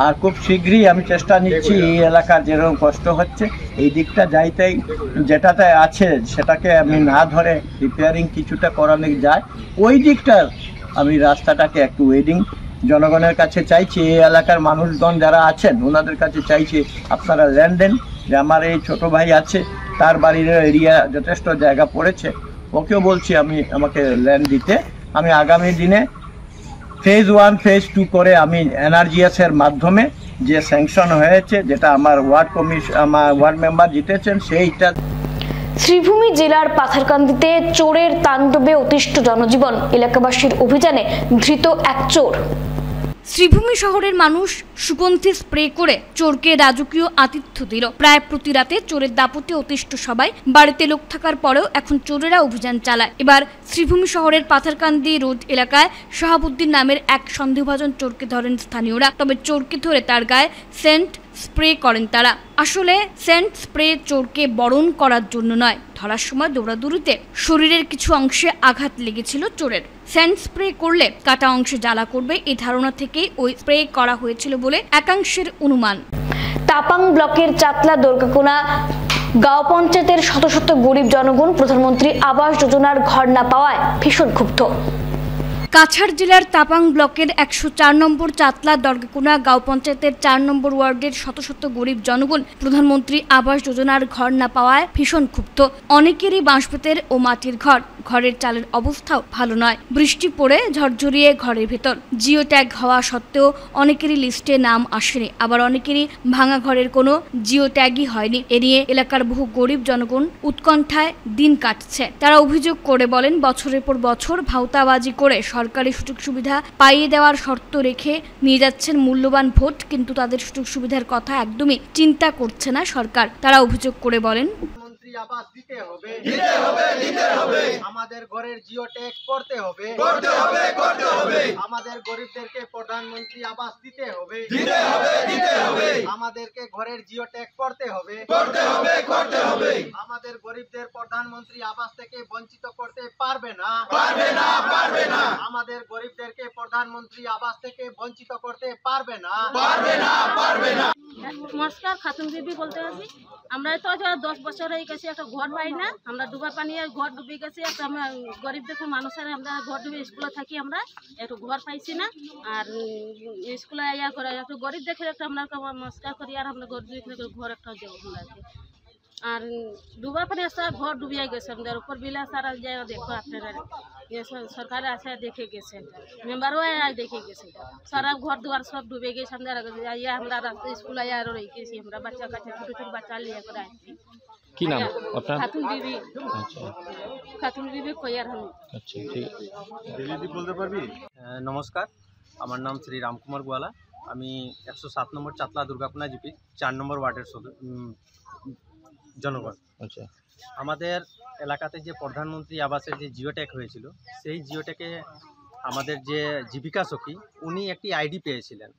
আর খুব শীঘ্রই আমি চেষ্টা নিচ্ছি এই এলাকার যেরকম কষ্ট হচ্ছে এই দিকটা যাইতেই যেটাতে আছে সেটাকে আমি না ধরে রিপেয়ারিং কিছুটা করানো যায়, ওই দিকটার আমি রাস্তাটাকে একটু ওয়েডিং জনগণের কাছে চাইছি। এই এলাকার মানুষজন যারা আছেন ওনাদের কাছে চাইছি আপনারা ল্যান্ড দেন। যে আমার এই ছোট ভাই আছে, তার বাড়ির এরিয়া যথেষ্ট জায়গা পড়েছে, ওকেও বলছি আমাকে ল্যান্ড দিতে। আমি আগামী দিনে ফেজ 1 ফেজ 2 করে আমি এনআরজিএসের মাধ্যমে যে স্যাংশন হয়েছে, যেটা আমার ওয়ার্ড মেম্বার জিতেছেন, সেইটা। শ্রীভূমি জেলার পাথারকান্দিতে চোরের তাণ্ডবে অতিষ্ঠ জনজীবন, এলাকাবাসীর অভিযানে ধৃত এক চোর। শ্রীভূমি শহরের মানুষ সুগন্ধি স্প্রে করে চোরকে রাজকীয় আতিথ্য দিল। প্রায় প্রতি রাতে চোরের দাপটে অতিষ্ঠ সবাই। বাড়িতে লোক থাকার পরেও এখন চোরেরা অভিযান চালায়। এবার শ্রীভূমি শহরের পাথারকান্দি রোড এলাকায় শাহাবুদ্দিন নামের এক সন্দেহভাজন চোরকে ধরেন স্থানীয়রা। তবে চোরকে ধরে তার গায়ে সেন্ট স্প্রে করেন তারা। আসলে সেন্ট স্প্রে চোরকে বরণ করার জন্য নয়, ধরার সময় দৌড়াদৌড়িতে শরীরের কিছু অংশে আঘাত লেগেছিল চোরের। সেন্ট স্প্রে করলে কাটা অংশে জ্বালা করবে, এই ধারণা থেকেই ওই স্প্রে করা হয়েছিল বলে একাংশের অনুমান। তাপাং ব্লকের চাতলা দুর্গাকোনা গাঁও পঞ্চায়েতের শত শত গরিব জনগণ প্রধানমন্ত্রী আবাস যোজনার ঘর না পাওয়ায় ভীষণ ক্ষুব্ধ। কাছাড় জেলার তাপাং ব্লকের 104 নম্বর চাতলা দর্গাকোনা গাঁও পঞ্চায়েতের 4 নম্বর ওয়ার্ডের শত শত গরিব জনগণ প্রধানমন্ত্রী আবাস যোজনার ঘর না পাওয়ায় ভীষণ ক্ষুব্ধ। অনেকেরই বাঁশবেতের ও মাটির ঘর, ঘরের চালের অবস্থাও ভালো নয়। বৃষ্টি পড়ে ঝরঝরিয়ে ঘরের ভেতর। জিও ট্যাগ হওয়া সত্ত্বেও অনেকেরই লিস্টে নাম আসেনি, আবার অনেকেরই ভাঙা ঘরের কোনো জিও ট্যাগই হয়নি। এ নিয়ে এলাকার বহু গরিব জনগণ উৎকণ্ঠায় দিন কাটছে। তারা অভিযোগ করে বলেন, বছরের পর বছর ভাওতাবাজি করে সরকারি সুযোগ সুবিধা পাইয়ে দেওয়ার শর্ত রেখে নিয়ে যাচ্ছেন মূল্যবান ভোট, কিন্তু তাদের সুযোগ সুবিধার কথা একদমই চিন্তা করছে না সরকার। তারা অভিযোগ করে বলেন, আবাস দিতে হবে, আমাদের ঘরের জিও ট্যাগ করতে হবে, আমাদের গরিবদেরকে প্রধানমন্ত্রী আবাস দিতে হবে, আমাদেরকে ঘরের জিও ট্যাগ করতে হবে, আমাদের গরিবদের প্রধানমন্ত্রী আবাস থেকে বঞ্চিত করতে পারবে না, আমাদের গরিবদেরকে প্রধানমন্ত্রী আবাস থেকে বঞ্চিত করতে পারবে না। নমস্কার, খাতুন বিবি বলতে আছি। আমরা তো 10 বছর হয়ে গেছে, একটা ঘর পাই না। আমরা ডুবা পানি ঘর ডুবে গেছে। একটা আমরা গরিব দেখে মানুষের, আমরা ঘর ডুবে স্কুলে থাকি, আমরা একটু ঘর পাইছি না। আর স্কুলে ইয়া করে একটু গরিব দেখে একটা আমরা নমস্কার করি, আর আমরা ঘর ডুবে ঘর একটা দেবো আমরা। আর ডুবা পানি স্যার ঘর ডুবিয়ে গেছে আমাদের উপর বিলা সারা যায়। দেখো আপনারা সরকারে আছে দেখে গেছে, মেম্বারও দেখে গেছে, সারা ঘর দুয়ার সব ডুবে গেছে। আমরা স্কুল আয়া রয়ে গেছি, আমরা বাচ্চা কাচ্চা ছোট ছোট বাচ্চা লিয়ে করে আসছি। কি নাম আপনার? খাতুন বিবি। খাতুন বিবি কইয়ার আমি। আচ্ছা, ঠিক দিদি বলতে পারবি? নমস্কার, আমার নাম শ্রী রামকুমার গোয়ালা। আমি 107 নম্বর চাতলা দুর্গাপনা জিপি 4 নম্বর ওয়ার্ডের জনগণ। আচ্ছা, আমাদের এলাকাতে যে প্রধানমন্ত্রী আবাসের যে জিওটেক হয়েছিল, সেই জিওটেকে আমাদের যে জীবিকা সখী উনি একটি আইডি পেয়েছিলেন,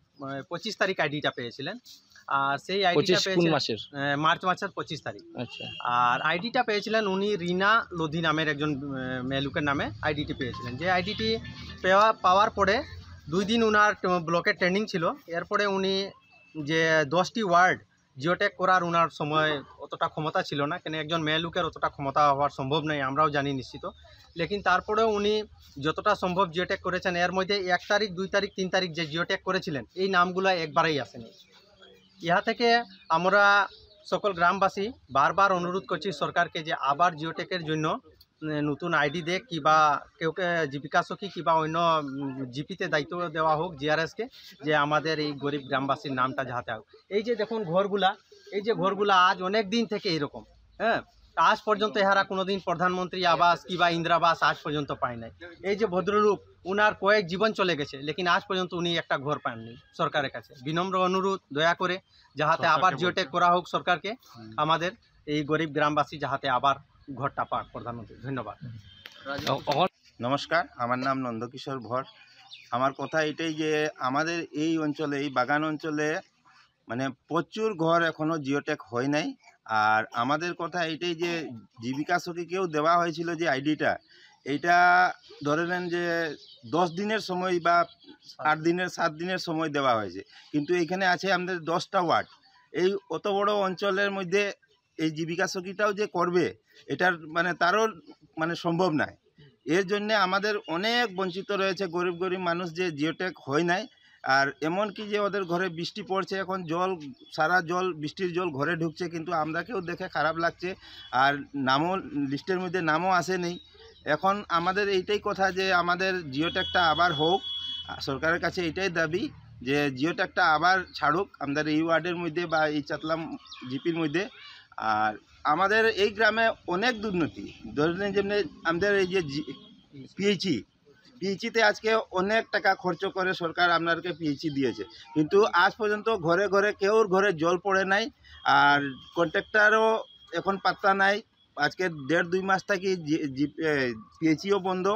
25 তারিখ আইডিটা পেয়েছিলেন। আর সেই আইডিটা পেয়েছিলেন মার্চ মাসের 25 তারিখ। আচ্ছা, আর আইডিটা পেয়েছিলেন উনি রিনা লোধি নামের একজন মেয়ে নামে আইডিটি পেয়েছিলেন। যে আইডিটি পাওয়ার পরে 2 দিন ওনার ব্লকের ট্রেনিং ছিল। এরপরে উনি যে 10টি ওয়ার্ড জিওটেক করার ওনার সময় অতটা ক্ষমতা ছিল না, কেন একজন মেয়ে লোকের অতটা ক্ষমতা হওয়ার সম্ভব নয়, আমরাও জানি নিশ্চিত। লেকিন তারপরেও উনি যতটা সম্ভব জিওটেক করেছেন। এর মধ্যে 1 তারিখ 2 তারিখ 3 তারিখ যে জিওটেক করেছিলেন, এই নামগুলো একবারেই আসেনি। ইহা থেকে আমরা সকল গ্রামবাসী বারবার অনুরোধ করছি সরকারকে যে আবার জিওটেকের জন্য নতুন আইডি দেখ, কিংবা কেউকে জীবিকা সখী কিংবা অন্য জিপিতে দায়িত্ব দেওয়া হোক জিআরএসকে, যে আমাদের এই গরিব গ্রামবাসীর নামটা যাহাতে হোক। এই যে দেখুন ঘরগুলা, এই যে ঘরগুলা আজ অনেক দিন থেকে এরকম, হ্যাঁ, আজ পর্যন্ত এহারা কোনোদিন প্রধানমন্ত্রী আবাস কিংবা ইন্দিরাবাস আজ পর্যন্ত পায় নাই। এই যে ভদ্রলোক, উনার কয়েক জীবন চলে গেছে, লেকিন আজ পর্যন্ত উনি একটা ঘর পাননি। সরকারের কাছে বিনম্র অনুরোধ, দয়া করে যাহাতে আবার জিওটেক করা হোক সরকারকে, আমাদের এই গরিব গ্রামবাসী যাহাতে আবার ঘরটা পাক। প্রধানমন্ত্রী ধন্যবাদ। নমস্কার, আমার নাম নন্দকিশোর ভর। আমার কথা এটাই যে আমাদের এই অঞ্চলে, এই বাগান অঞ্চলে মানে প্রচুর ঘর এখনও জিওটেক হয় নাই। আর আমাদের কথা এটাই যে জীবিকা সখীকেও দেওয়া হয়েছিল যে আইডিটা, এইটা ধরে নেন যে 10 দিনের সময় বা 7 দিনের সময় দেওয়া হয়েছে, কিন্তু এইখানে আছে আমাদের 10টা ওয়ার্ড। এই অত বড় অঞ্চলের মধ্যে এই জীবিকা সখীটাও যে করবে, এটার মানে তারও মানে সম্ভব নয়। এর জন্যে আমাদের অনেক বঞ্চিত রয়েছে গরিব গরিব মানুষ, যে জিওটেক হয় নাই। আর এমন কি যে ওদের ঘরে বৃষ্টি পড়ছে, এখন জল, সারা জল, বৃষ্টির জল ঘরে ঢুকছে, কিন্তু আমরাকেও দেখে খারাপ লাগছে। আর নামও লিস্টের মধ্যে নামও আসেনি। এখন আমাদের এইটাই কথা যে আমাদের জিওটেকটা আবার হোক, সরকারের কাছে এইটাই দাবি যে জিওটেকটা আবার ছাড়ুক আমাদের এই ওয়ার্ডের মধ্যে বা এই চাতলাম জিপির মধ্যে। আর আমাদের এই গ্রামে অনেক দুর্নীতি, ধরেন যেমনি আমাদের এই যে পিএইচিতে আজকে অনেক টাকা খরচ করে সরকার আপনাদেরকে পিএইচি দিয়েছে, কিন্তু আজ পর্যন্ত ঘরে ঘরে কেউর ঘরে জল পড়ে নাই। আর কন্ট্রাক্টরও এখন পাত্তা নাই। আজকে 1.5-2 মাস থেকে পিএইচিও বন্ধ।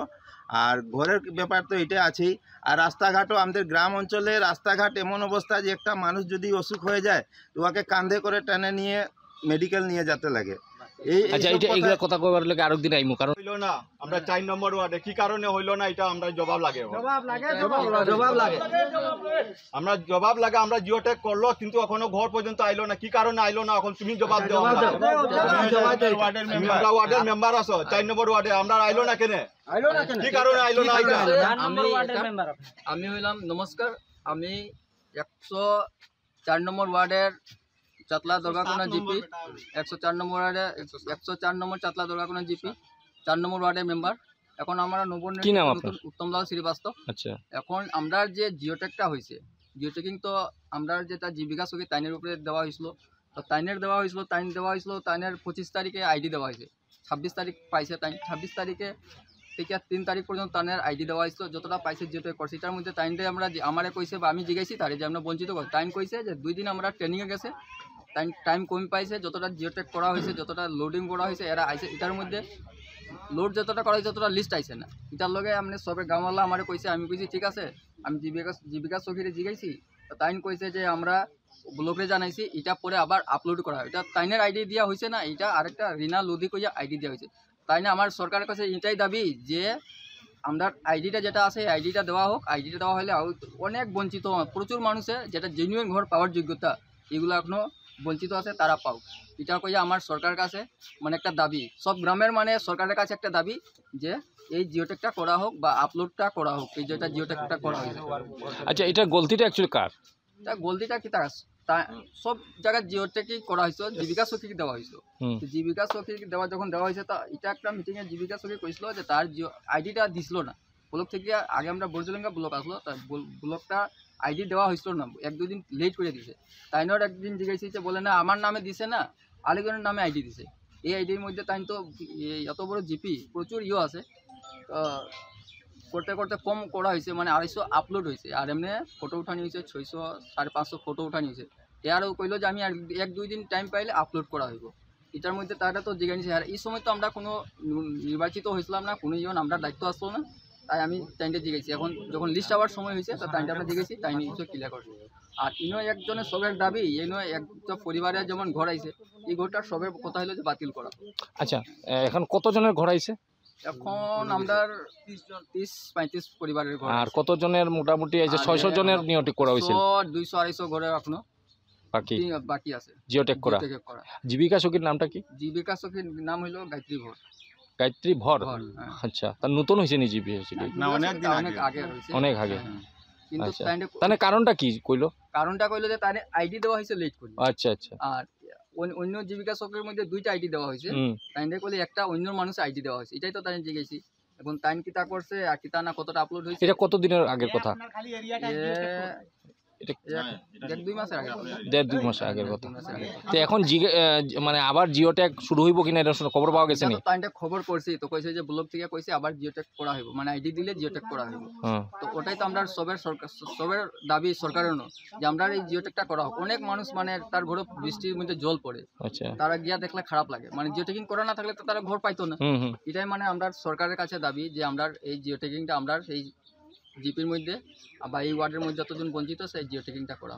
আর ঘরের ব্যাপার তো এটা আছেই। আর রাস্তাঘাটও আমাদের গ্রাম অঞ্চলে রাস্তাঘাট এমন অবস্থা যে একটা মানুষ যদি অসুখ হয়ে যায় তো ওকে কাঁধে করে টেনে নিয়ে মেডিকেল নিয়ে যেতে লাগে। আচ্ছা, এইগুলা কথা কইবার লাগে আরো দিন আইমু, কারণ হইলো না আমরা 4 নম্বর ওয়ার্ডে কি কারণে হইলো না এটা আমরা জবাব লাগে আমরা জবাব লাগে। আমরা জিওটেক করলো কিন্তু এখনো ঘর পর্যন্ত আইলো না, কি কারণে আইলো না এখন তুমি জবাব দাও। ওয়ার্ডের মেম্বার আছো 4 নম্বর ওয়ার্ডে, আমরা আইলো না কেন, কি কারণে আইলো না? আমি হইলাম, নমস্কার, আমি 104 নম্বর ওয়ার্ডের চাতলা দুর্গাকোনা জিপি, 104 নম্বর ওয়ার্ডে 104 নম্বর চাতলা দুর্গাকোনা জিপি 4 নম্বর ওয়ার্ডের মেম্বার। এখন আমরা উত্তমলাল শ্রীবাস্তব। আচ্ছা, এখন আমরা যে জিওটেকটা হয়েছে, জিওটেকিং তো আমরা যেটা জীবিকা সখী তাইনের উপরে দেওয়া হয়েছিল, তো তাইনের দেওয়া হয়েছিল, তাইনের 25 তারিখে আইডি দেওয়া হয়েছে, 26 তারিখ পাইছে তাইন, 26 তারিখে থেকে 3 তারিখ পর্যন্ত তাইনের আইডি দেওয়া হয়েছিল। যতটা পাইছে জিওটেক করছে, এটার মধ্যে তাইনটা আমরা আমারে কইছে বা আমি জিজ্ঞাসি তারে যে আমরা বঞ্চিত করছি। তাইন কইছে যে 2 দিন আমরা ট্রেনিংয়ে গেছে, টাইম কমই পাইছে, যতটা জিওটেক করা হয়েছে, যতটা লোডিং করা হয়েছে এরা আইছে। এটার মধ্যে লোড যতটা করা হয়েছে ততটা লিস্ট আইছে না। এটার লগে আপনি সবে গাঁওয়ালা আমারে কইছে, আমি কইছি ঠিক আছে, আমি জীবিকা সখীরে জিগাইছি, তাইন কইছে যে আমরা ব্লকে জানাইছি, এটা পরে আবার আপলোড করা হয়। এটা তাইনের আইডি দেওয়া হয়েছে না, এটা আরেকটা রিনা লোধি কইয়া আইডি দেওয়া হয়েছে। তাই না আমার সরকারের কাছে এটাই দাবি যে আমরা আইডিটা যেটা আছে আইডিটা দেওয়া হোক। আইডিটা দেওয়া হলে অনেক বঞ্চিত প্রচুর মানুষের যেটা জেনুইন ঘর পাওয়ার যোগ্যতা এগুলো এখনো বঞ্চিত আছে, তারা পাও। এটা কইয়া আমার সরকারের কাছে মানে একটা দাবি, সব গ্রামের মানে সরকারের কাছে একটা দাবি যে এই জিওটেকটা করা হোক বা আপলোডটা করা হোক, এই যেটা জিওটেকটা করা হয়েছে। আচ্ছা, এটা গলতিটা অ্যাকচুয়ালি কার? এটা গলতিটা কি তা সব জায়গায় জিওটেকই করা হয়েছে, জীবিকা সখীকে দেওয়া হয়েছিল। জীবিকা সখীকে যখন দেওয়া হয়েছে, তা এটা একটা মিটিংয়ে জীবিকা সখী কইছিল যে তার আইডিটা দিছিল না ব্লক থেকে। আগে আমরা বর্জলেঙ্গা ব্লক আসলো, তার ব্লকটা আইডি দেওয়া হয়েছিল না, 1-2 দিন লেট করে দিছে। তাই নয় একদিন জিজ্ঞাসা যে বলে না আমার নামে দিছে না, আলিগড়ের নামে আইডি দিছে। এই আইডির মধ্যে তাই তো এত বড় জিপি প্রচুর আছে, করতে করতে কম করা হয়েছে, মানে 250 আপলোড হয়েছে। আর এমনি ফটো উঠানি হয়েছে 600-550 ফটো উঠানি হয়েছে। এরও কইলো যে আমি 1-2 দিন টাইম পাইলে আপলোড করা হইব। এটার মধ্যে তারা তো জিজ্ঞাসা। আর এই সময় তো আমরা কোনো নির্বাচিত হয়েছিলাম না, কোনো আমরা দায়িত্ব আসলো না, তাই আমি টাইমটা জিজ্ঞাসি। এখন যখন লিস্ট আবার সময় হয়েছে, তো টাইমটা আমরা জিজ্ঞাসি, তাই নিয়ে ক্লিয়ার করছি। আর ইনো একজনের সবের দাবি, ইনো একটা পরিবারের যেমন ঘর আইছে, এই ঘরটার সবের কথা হলো যে বাতিল করা। আচ্ছা, এখন কতজনের ঘর আইছে? এখন আমরা 30-35 পরিবারের ঘর। আর কতজনের মোটামুটি আইছে? 600 জনের নিয়োগ করা হয়েছিল, 200-250 ঘরে এখনো বাকি আছে জিওটেক করা। জীবিকা সখীর নামটা কি? জীবিকা সখীর নাম হলো গায়ত্রী ভর। গায়ত্রী ভর, আচ্ছা। তার নতুন হয়েছে নি জীবিকা সখী? না, অনেক আগে হয়েছে, অনেক আগে। কিন্তু তাহলে কারণটা কি কইলো? কারণটা কইলো যে তার আইডি দেওয়া হয়েছে লেট করে। আচ্ছা আচ্ছা। আর অন্য জীবিকা সখীর মধ্যে 2টা আইডি দেওয়া হয়েছে, তাই কইলে একটা অন্য মানুষের আইডি দেওয়া হয়েছে। এটাই তো তাই জিজ্ঞেসি। এখন টাইম কি তা করছে আর কি তা না, কতটা আপলোড হয়েছে। এটা কত দিনের আগের কথা? এটা 1-2 মাসের আগে, 1-2 মাস আগের কথা। তো এখন মানে আবার জিওটেক শুরু হইব কিনা এটা খবর পাওয়া গেছে নি? তাইটা খবর করছি তো, কইছে যে ব্লক থেকে কইছে আবার জিওটেক করা হইব, মানে আইডি দিলে জিওটেক করা হইব। তো ওটাই তো আমরা সবের দাবি সরকারের যে আমরা এই জিওটেকটা করা হোক। অনেক মানুষ মানে তার ঘরে বৃষ্টির মধ্যে জল পড়ে, তারা গিয়া দেখলে খারাপ লাগে, মানে জিওটেকিং করা না থাকলে তো তারা ঘর পাইতো না। এটাই মানে আমরা সরকারের কাছে দাবি যে আমরা এই জিওটেকিংটা আমরা এই জিপির মধ্যে বা এই ওয়ার্ডের মধ্যে যতজন বঞ্চিত সেই জিওটেকিংটা করা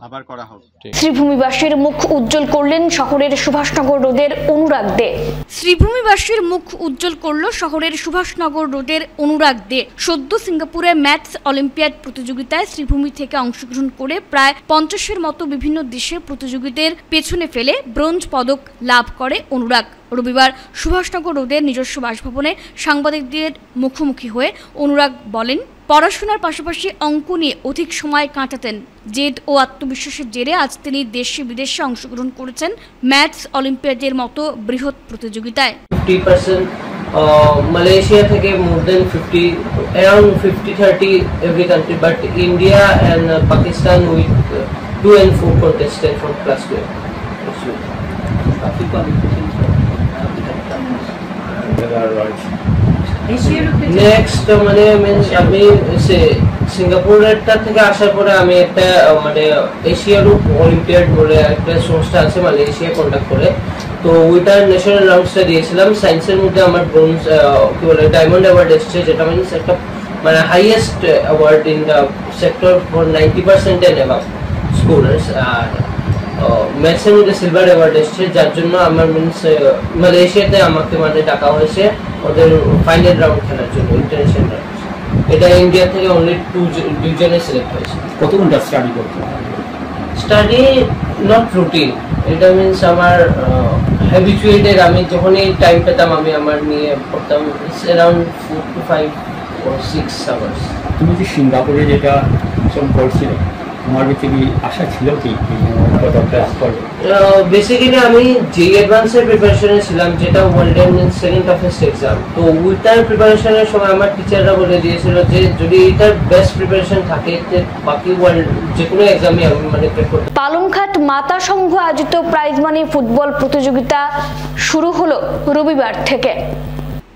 হোক। শ্রীভূমিবাসীর মুখ উজ্জ্বল করলেন শহরের সুভাষনগর রোডের অনুরাগ দে। শ্রীভূমিবাসীর মুখ উজ্জ্বল করল শহরের সুভাষনগর রোডের অনুরাগ দে। সদ্য সিঙ্গাপুরে ম্যাথস অলিম্পিয়াড প্রতিযোগিতায় শ্রীভূমি থেকে অংশগ্রহণ করে প্রায় 50-এর মতো বিভিন্ন দেশে প্রতিযোগীদের পেছনে ফেলে ব্রোঞ্জ পদক লাভ করে অনুরাগ। রবিবার সুভাষনগর রোডের নিজস্ব বাসভবনে সাংবাদিকদের মুখোমুখি হয়ে অনুরাগ বলেন, পড়াশোনার পাশাপাশি অঙ্ক নিয়ে অধিক সময় কাটাতেন। জেদ ও আত্মবিশ্বাসের জেরে আজ তিনি দেশে বিদেশে অংশগ্রহণ করেছেন ম্যাথস অলিম্পিয়াডের মতো বৃহৎ প্রতিযোগিতায়। 50% Malaysia থেকে more than 50, around 50-30 every country, but India and Pakistan with 2 and 4 contested from class 12. Next মানে আমি সিঙ্গাপুরেরটা থেকে আসার পরে আমি একটা মানে এশিয়া রূপ অলিম্পিয়াড বলে একটা সংস্থা আছে মালয়েশিয়া কন্ডাক্ট করে, তো ওইটার ন্যাশনাল রাউন্ডসটা দিয়েছিলাম। সায়েন্সের মধ্যে আমার ব্রোঞ্জ কি বলে ডায়মন্ড অ্যাওয়ার্ড এসছে, যেটা মিনস একটা মানে highest award in the sector for 90% and above scorers. আর ম্যাথসের মধ্যে সিলভার অ্যাওয়ার্ড এসছে, যার জন্য আমার মিনস মালয়েশিয়াতে আমাকে মানে ডাকা হয়েছে ওদের ফাইনাল রাউন্ড খেলার জন্য ইন্টারন্যাশনাল রাউন্ড। এটা ইন্ডিয়া থেকে অনলি 2 জনে সিলেক্ট হয়েছে। কত ঘন্টা স্টাডি করতে? স্টাডি নট রুটিন, এটা মিনস আমার হ্যাবিচুয়েটেড। আমি যখনই টাইম পেতাম আমি আমার নিয়ে পড়তাম। It's around 4 to 5 or 6 hours। তুমি যে সিঙ্গাপুরে যেটা করছিলে, তোমার ভিতরে কি আশা ছিল কি বেসিক্যালি আমি যে অ্যাডভান্সের প্রিপারেশনে ছিলাম, যেটা ওয়ার্ল্ড এর সেকেন্ড টাফেস্ট এক্সাম, তো ওইটার প্রিপারেশনের সময় আমার টিচাররা বলে দিয়েছিল যে যদি এটার বেস্ট প্রিপারেশন থাকে বাকি ওয়ার্ল্ড যে কোনো এক্সামে আমি মানে প্রেফার। পালংঘাট মাতা সংঘ আয়োজিত প্রাইজ মানি ফুটবল প্রতিযোগিতা শুরু হলো রবিবার থেকে।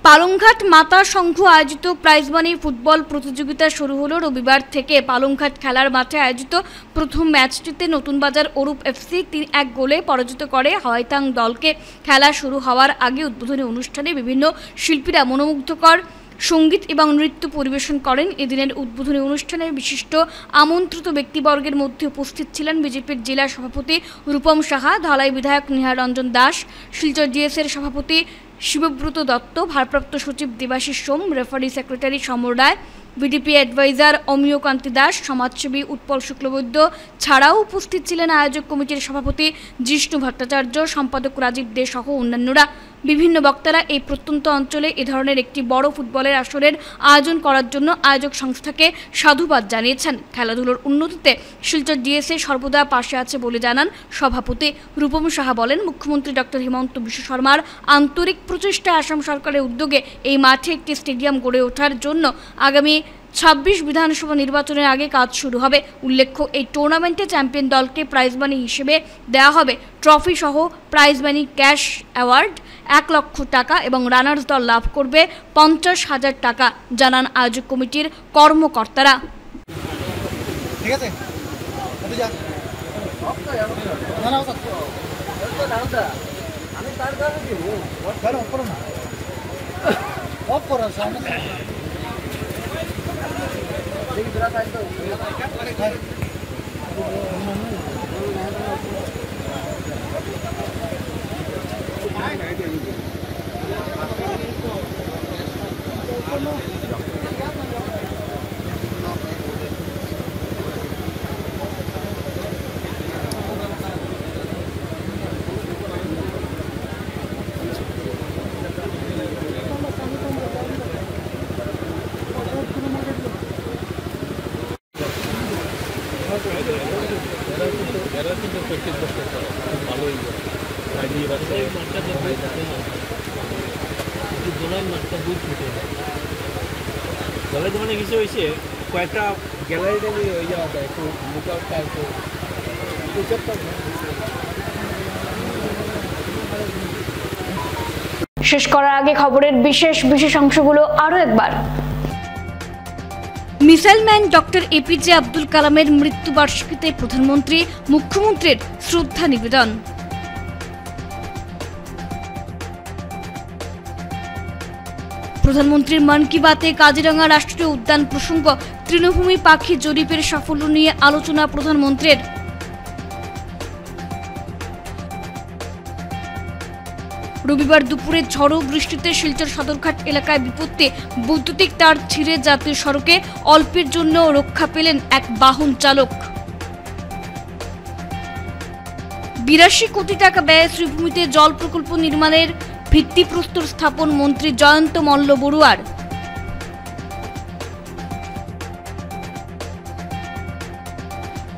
পালংঘাট মাতা সংঘ আয়োজিত প্রাইজ মানি ফুটবল প্রতিযোগিতা শুরু হলো রবিবার থেকে। পালংঘাট খেলার মাঠে আয়োজিত প্রথম ম্যাচটিতে নতুন বাজার অরূপ এফসি 3-1 গোলে পরাজিত করে হাওয়াইতাং দলকে। খেলা শুরু হওয়ার আগে উদ্বোধনী অনুষ্ঠানে বিভিন্ন শিল্পীরা মনোমুগ্ধকর সঙ্গীত এবং নৃত্য পরিবেশন করেন। এদিনের উদ্বোধনী অনুষ্ঠানে বিশিষ্ট আমন্ত্রিত ব্যক্তিবর্গের মধ্যে উপস্থিত ছিলেন বিজেপির জেলা সভাপতি রূপম সাহা, ধলাই বিধায়ক নিহার রঞ্জন দাস, শিলচর জিএসের সভাপতি শিবব্রত দত্ত, ভারপ্রাপ্ত সচিব দেবাশিস সোম, রেফারি সেক্রেটারি সমর রায়, বিডিপি অ্যাডভাইজার অমিয়কান্তি দাস, সমাজসেবী উৎপল শুক্লবৈদ্য ছাড়াও উপস্থিত ছিলেন আয়োজক কমিটির সভাপতি জিষ্ণু ভট্টাচার্য, সম্পাদক রাজীব দে সহ অন্যান্যরা। বিভিন্ন বক্তারা এই প্রত্যন্ত অঞ্চলে এ ধরনের একটি বড় ফুটবলের আসরের আয়োজন করার জন্য আয়োজক সংস্থাকে সাধুবাদ জানিয়েছেন। খেলাধুলোর উন্নতিতে শিলচর ডিএসএ সর্বদা পাশে আছে বলে জানান সভাপতি রূপম সাহা। বলেন, মুখ্যমন্ত্রী ডক্টর হিমন্ত বিশ্ব শর্মার আন্তরিক প্রচেষ্টা আসাম সরকারের উদ্যোগে এই মাঠে একটি স্টেডিয়াম গড়ে ওঠার জন্য আগামী 26 বিধানসভা নির্বাচনের আগে কাজ শুরু হবে। উল্লেখ্য, এই টুর্নামেন্টে চ্যাম্পিয়ন দলকে প্রাইজ মানি হিসেবে দেওয়া হবে ট্রফি সহ প্রাইজ মানি, ক্যাশ অ্যাওয়ার্ড 1 লক্ষ টাকা এবং রানার্স দল লাভ করবে 50,000 টাকা, জানান আয়োজক কমিটির কর্মকর্তারা। ঠিক আছে, মানে কিছু হয়েছে কয়েকটা গ্যালারিতে হয়ে যাওয়া যায় একটু লুকআউটটা একটু শেষ করার আগে খবরের বিশেষ অংশগুলো আরও একবার। Missile man doctor APJ Abdul কালামের মৃত্যুবার্ষিকীতে প্রধানমন্ত্রী মুখ্যমন্ত্রীর শ্রদ্ধা নিবেদন। প্রধানমন্ত্রীর মন কি বাতে কাজিরাঙ্গা রাষ্ট্রীয় উদ্যান প্রসঙ্গ, তৃণভূমি পাখি জরিপের সাফল্য নিয়ে আলোচনা প্রধানমন্ত্রীর। রবিবার দুপুরে ঝড়ো বৃষ্টিতে শিলচর সদরঘাট এলাকায় বিপত্তি, বৈদ্যুতিক তার ছিঁড়ে জাতীয় সড়কে অল্পের জন্য রক্ষা পেলেন এক বাহন চালক। 82 কোটি টাকা ব্যয়ে শ্রীভূমিতে জল প্রকল্প নির্মাণের ভিত্তিপ্রস্তর স্থাপন মন্ত্রী জয়ন্ত মল্ল বড়ুয়ার।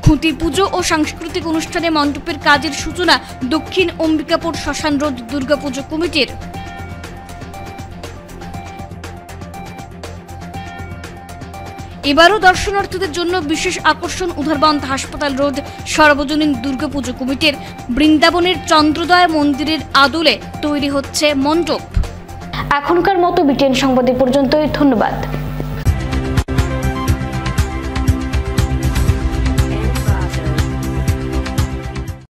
খুঁটি পুজো ও সাংস্কৃতিক অনুষ্ঠানে মণ্ডপের কাজের সূচনা দক্ষিণ অম্বিকাপুর শ্মশান রোড দুর্গাপুজো কমিটির। এবারও দর্শনার্থীদের জন্য বিশেষ আকর্ষণ উধারবন্দ হাসপাতাল রোড সর্বজনীন দুর্গাপুজো কমিটির। বৃন্দাবনের চন্দ্রোদয় মন্দিরের আদলে তৈরি হচ্ছে মণ্ডপ। এখনকার মতো বিটিএন সংবাদ পর্যন্তই। ধন্যবাদ।